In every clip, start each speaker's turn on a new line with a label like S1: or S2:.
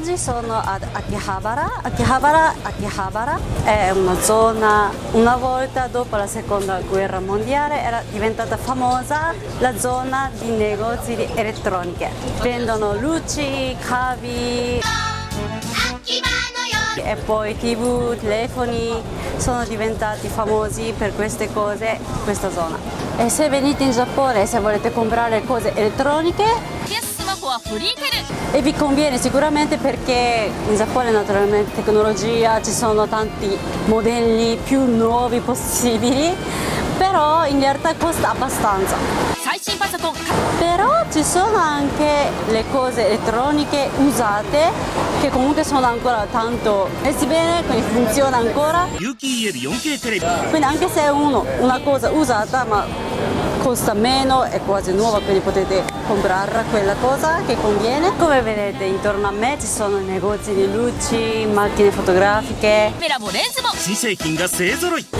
S1: oggi sono ad Akihabara. Akihabara è una zona, una volta dopo la seconda guerra mondiale era diventata famosa la zona di negozi di elettroniche. Vendono luci, cavi e poi TV, telefoni, sono diventati famosi per queste cose in questa zona. E se venite in Giappone e se volete comprare cose elettroniche, e vi conviene sicuramente perché in Giappone naturalmente tecnologia, ci sono tanti modelli più nuovi possibili, però in realtà costa abbastanza. Però ci sono anche le cose elettroniche usate che comunque sono ancora tanto messi bene, quindi funziona ancora. Quindi anche se è una cosa usata ma costa meno, è quasi nuova, quindi potete comprare quella cosa che conviene. Come vedete intorno a me ci sono negozi di luci, macchine fotografiche,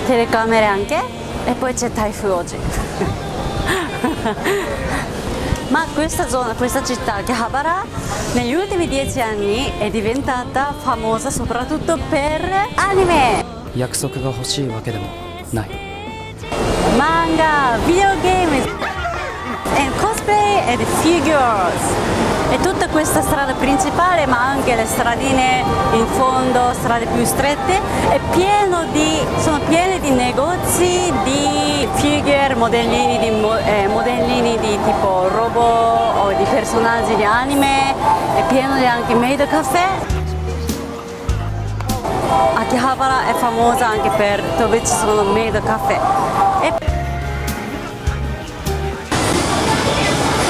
S1: telecamere anche, e poi c'è Taifu oggi. Ma questa zona, questa città, Akihabara, negli ultimi 10 anni è diventata famosa soprattutto per anime,
S2: 約束が欲しいわけでもない。
S1: manga, videogames, and cosplay and figures. E tutta questa strada principale, ma anche le stradine in fondo, strade più strette, sono piene di negozi di figure, modellini di tipo robot o di personaggi di anime, è pieno di anche maid caffè. Akihabara è famosa anche per dove ci sono maid caffè.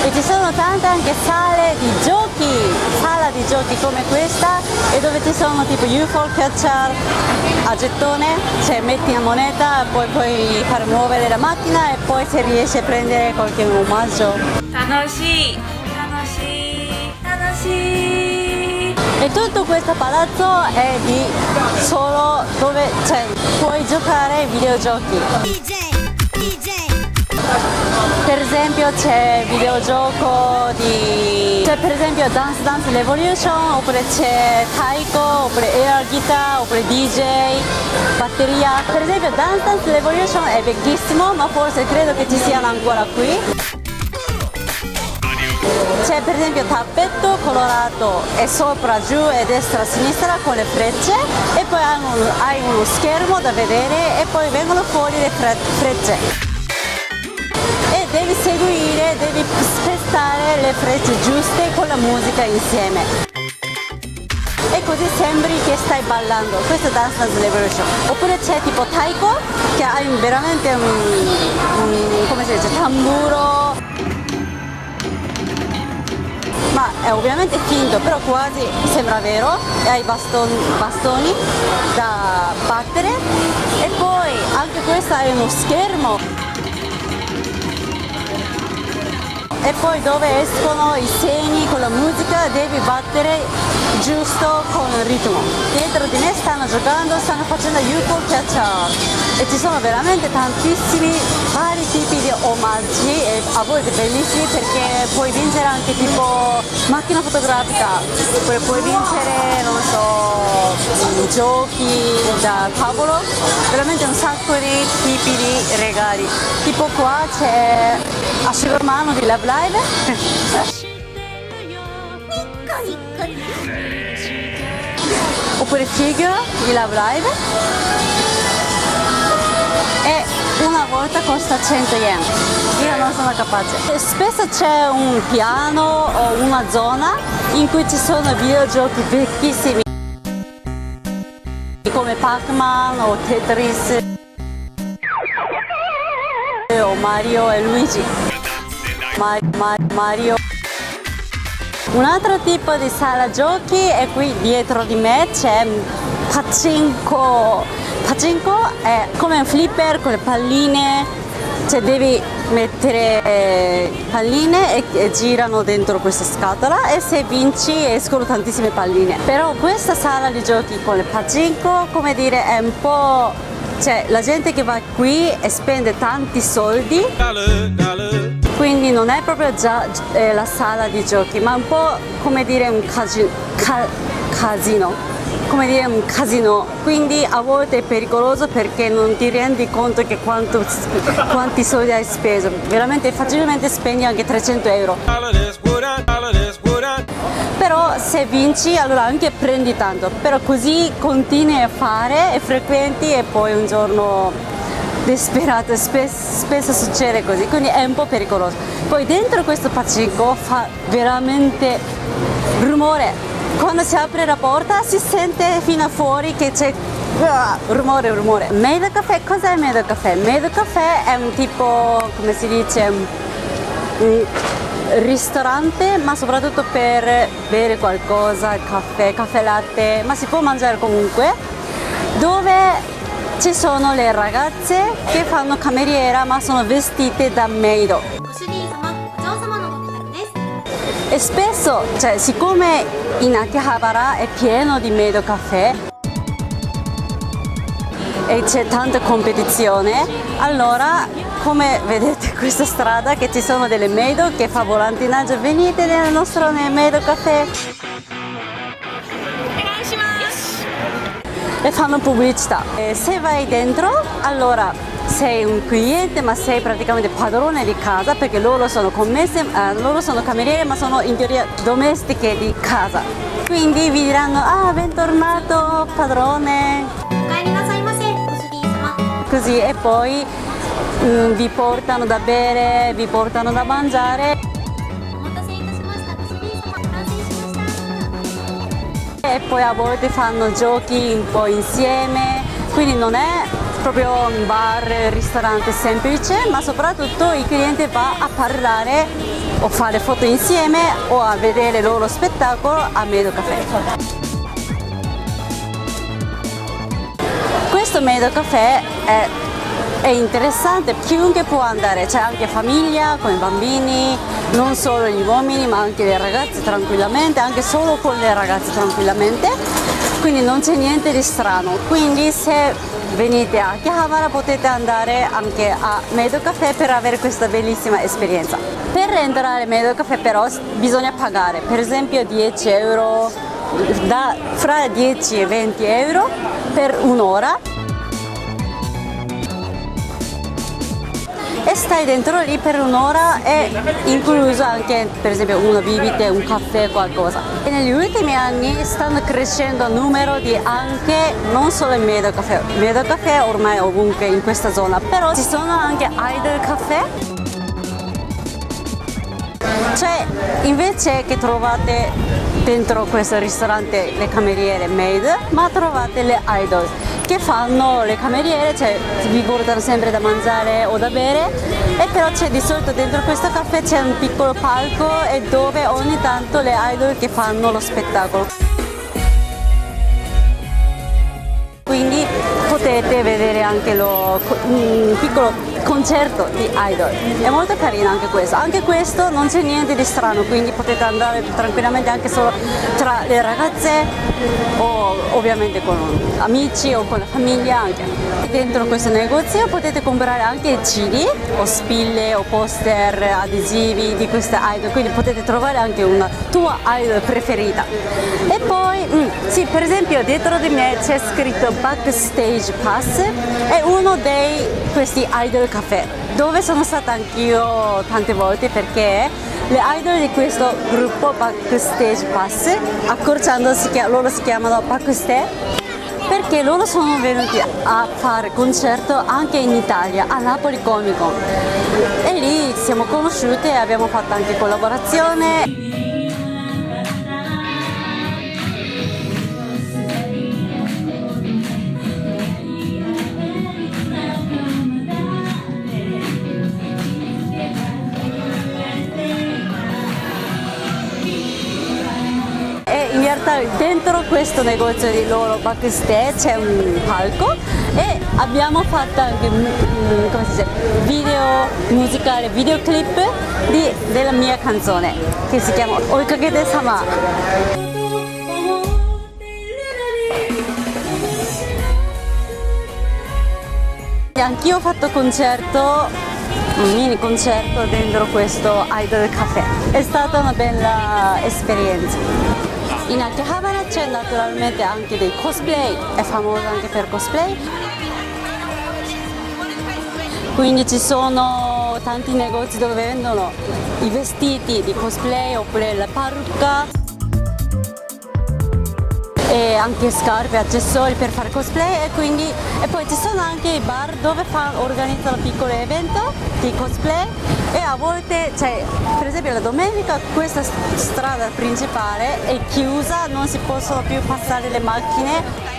S1: E ci sono tante anche sala di giochi come questa, e dove ci sono tipo UFO catcher a gettone, cioè metti una moneta, poi puoi far muovere la macchina e poi se riesci a prendere qualche omaggio. E tutto questo palazzo è di solo dove puoi giocare ai videogiochi. Per esempio c'è videogioco c'è per esempio Dance Revolution, oppure c'è Taiko, oppure air guitar, oppure DJ, batteria. Per esempio Dance Revolution è vecchissimo, ma forse credo che ci siano ancora qui. C'è per esempio tappetto colorato e sopra, giù e destra, sinistra con le frecce, e poi hai uno schermo da vedere e poi vengono fuori le frecce. E devi spostare le frecce giuste con la musica insieme. E così sembri che stai ballando. Questo è Dance Dance Revolution. Oppure c'è tipo Taiko, che hai veramente come si dice, tamburo. Ma è ovviamente finto, però quasi sembra vero. E hai bastoni da battere. E poi anche questo è uno schermo. E poi dove escono i segni con la musica devi battere giusto con il ritmo. Dietro di me stanno facendo UFO catcher, e ci sono veramente tantissimi vari tipi di omaggi, e a volte bellissimi, perché puoi vincere anche tipo macchina fotografica, oppure puoi vincere, non so, giochi da tavolo, veramente un sacco di tipi di regali. Tipo qua c'è asciugamano di Love Live. Oppure figure di Love Live, e una volta costa 100 yen. Io non sono capace. Spesso c'è un piano o una zona in cui ci sono videogiochi vecchissimi come Pac-Man o Tetris o Mario e Luigi. Mario. Un altro tipo di sala giochi è qui dietro di me, c'è Pachinko. Pachinko è come un flipper con le palline, cioè devi mettere palline e girano dentro questa scatola, e se vinci escono tantissime palline. Però questa sala di giochi con le Pachinko, come dire, è un po', cioè la gente che va qui e spende tanti soldi, quindi non è proprio già la sala di giochi, ma un po' come dire un casino, come dire un casino, quindi a volte è pericoloso perché non ti rendi conto che quanti soldi hai speso, veramente facilmente spendi anche 300 euro. Però se vinci allora anche prendi tanto, però così continui a fare e frequenti e poi un giorno disperato, spesso succede così, quindi è un po' pericoloso. Poi dentro questo pachinko fa veramente rumore, quando si apre la porta si sente fino a fuori che c'è rumore. Maid Café, cos'è Maid Café? Maid Café è un tipo, come si dice, un ristorante, ma soprattutto per bere qualcosa, caffè latte, ma si può mangiare comunque, dove ci sono le ragazze che fanno cameriera ma sono vestite da maid. E spesso, cioè, siccome in Akihabara è pieno di maid caffè e c'è tanta competizione, allora come vedete questa strada che ci sono delle maid che fa volantinaggio, venite nel nostro maid caffè e fanno pubblicità. E se vai dentro allora sei un cliente ma sei praticamente padrone di casa, perché loro sono commesse, loro sono cameriere ma sono in teoria domestiche di casa, quindi vi diranno bentornato padrone, così, e poi vi portano da bere, vi portano da mangiare. E poi a volte fanno giochi un po' insieme, quindi non è proprio un bar, ristorante semplice, ma soprattutto il cliente va a parlare o fare foto insieme o a vedere il loro spettacolo a Maid Café. Questo Maid Café è interessante, chiunque può andare, c'è anche famiglia con i bambini, non solo gli uomini ma anche le ragazze tranquillamente, anche solo con le ragazze tranquillamente, quindi non c'è niente di strano. Quindi se venite a Akihabara potete andare anche a Maid Café per avere questa bellissima esperienza. Per entrare a Maid Café però bisogna pagare, per esempio 10 euro, fra 10 e 20 euro per un'ora, e stai dentro lì per un'ora, e incluso anche per esempio una bibita, un caffè, qualcosa. E negli ultimi anni stanno crescendo il numero di anche non solo il Maid Café. Maid Café ormai è ovunque in questa zona, però ci sono anche idol caffè, cioè invece che trovate dentro questo ristorante le cameriere maid, ma trovate le idol che fanno le cameriere, cioè vi portano sempre da mangiare o da bere, e però c'è di solito dentro questo caffè c'è un piccolo palco e dove ogni tanto le idol che fanno lo spettacolo. Quindi potete vedere anche un piccolo concerto di idol, è molto carino anche questo. Anche questo non c'è niente di strano, quindi potete andare tranquillamente anche solo tra le ragazze o ovviamente con amici o con la famiglia anche. Dentro questo negozio potete comprare anche CD o spille o poster adesivi di queste idol, quindi potete trovare anche una tua idol preferita. E poi sì, per esempio dietro di me c'è scritto Backstage Pass, è uno dei questi idol caffè dove sono stata anch'io tante volte, perché le idol di questo gruppo Backstage Pass, accorciando loro si chiamano Backstage, perché loro sono venuti a fare concerto anche in Italia, a Napoli Comic Con, e lì siamo conosciute e abbiamo fatto anche collaborazione. In realtà dentro questo negozio di loro Backstage c'è un palco e abbiamo fatto anche come si dice, video musicale, videoclip della mia canzone che si chiama Oikagete Sama. Anch'io ho fatto concerto, un mini concerto dentro questo Idol Café, è stata una bella esperienza. In Akihabara c'è naturalmente anche dei cosplay, è famosa anche per cosplay. Quindi ci sono tanti negozi dove vendono i vestiti di cosplay oppure la parrucca e anche scarpe, accessori per fare cosplay e poi ci sono anche i bar dove organizzano piccoli eventi di cosplay e a volte, cioè, per esempio la domenica questa strada principale è chiusa, non si possono più passare le macchine.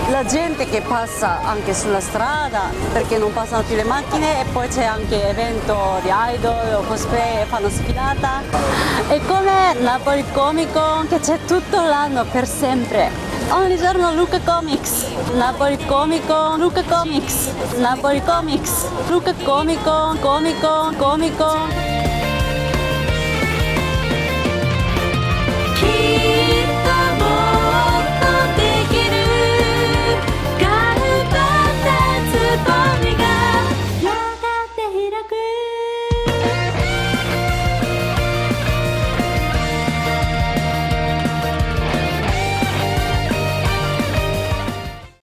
S1: La gente che passa anche sulla strada perché non passano più le macchine e poi c'è anche evento di idol o cosplay, fanno sfilata. È come Napoli Comic Con che c'è tutto l'anno per sempre. Ogni giorno Luca Comics, Napoli Comic Con, Luca Comics, Napoli Comics, Luca Comic Con, Comic Con, Comic Con.